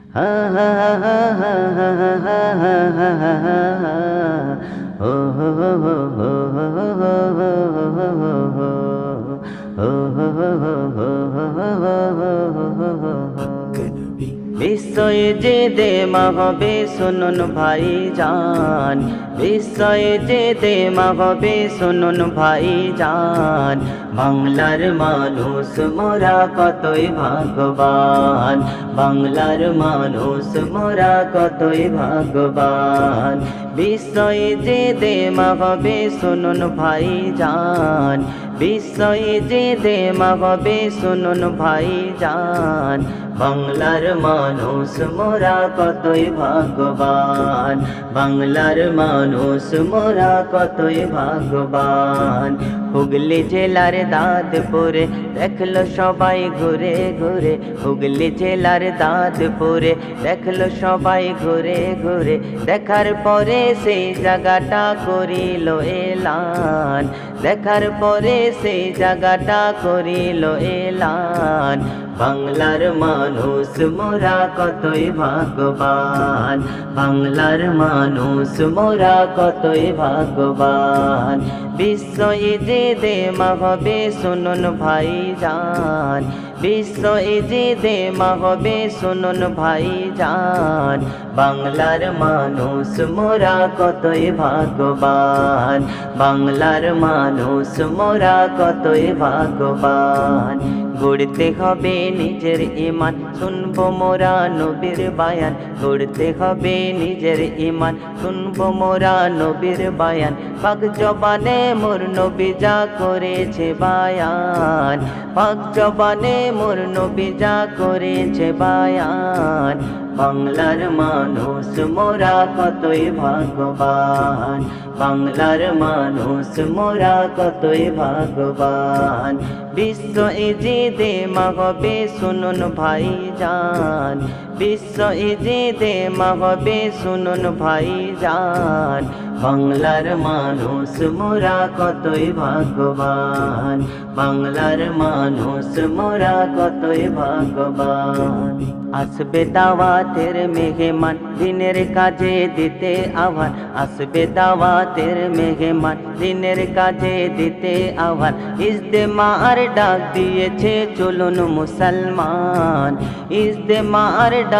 হা হা হা হা হা হা হা হা হা হা হা। ও হো হো হো হো হো হো হো হো হো হো। ও হো হো হো হো হো হো হো হো হো হো। বিস্ময়ে যে দেমা হবে শুনুন ভাই জান, বিস্ময়ে যে দেমা হবে শুনুন ভাই জান। বাংলার মানুষ মোরা কতই ভাগ্যবান, বাংলার মানুষ মোরা কতই ভাগ্যবান। বিস্ময়ে যে দেমা হবে শুনুন ভাই জান, বিস্ময়ে যে দেমা হবে শুনুন ভাই জান। বাংলার মানুষ মোরা কতই ভাগ্যবান, বাংলার মানুষ মোরা কতই ভাগ্যবান। হুগলি জেলার দাঁতপুরে দেখলো সবাই ঘুরে ঘুরে, হুগলি জেলার দাঁতপুরে দেখলো সবাই ঘুরে ঘুরে। দেখার পরে সেই জায়গাটা করিল এলান, দেখার পরে সেই জায়গাটা করিল এলান। বাংলার মানুষ মোরা কতই ভাগ্যবান, বাংলার মানুষ মোরা কতই ভাগ্যবান। বিস্ময়ে যে দেমা হবে শুনুন ভাই জান, বিস্ময়ে যে দেমা হবে শুনুন ভাই জান। বাংলার মানুষ মোরা কতই ভাগ্যবান, বাংলার মানুষ মোরা কতই ভাগ্যবান। গড়তে হবে নিজের ঈমান শুনবো মোরা নবীর বায়ান, গড়তে হবে নিজের ঈমান শুনবো মোরা নবীর বায়ান। পাক জবানে মোর নবী যা করেছে বায়ান, পাক জবানে মোর নবী যা করেছে বায়ান। বাংলার মানুষ মোরা কতই ভাগ্যবান, বাংলার মানুষ মোরা কতই ভাগ্যবান। বিস্ময়ে যে দেমা হবে শুনুন ভাই জান, বিস্ময়ে যে দেমা হবে শুনুন ভাই জান। বাংলার মানুষ মোরা কতই ভাগ্যবান, বাংলার মানুষ মোরা কতই ভাগ্যবান। আসবে দাওয়াতের মেহমান দিনের কাজে দিতে আহ্বান, আসবে দাওয়াতের মেহমান দিনের কাজে দিতে আহ্বান। ইজতেমার ডাক দিয়েছে চলুন মুসলমান, ইজতেমার ডাক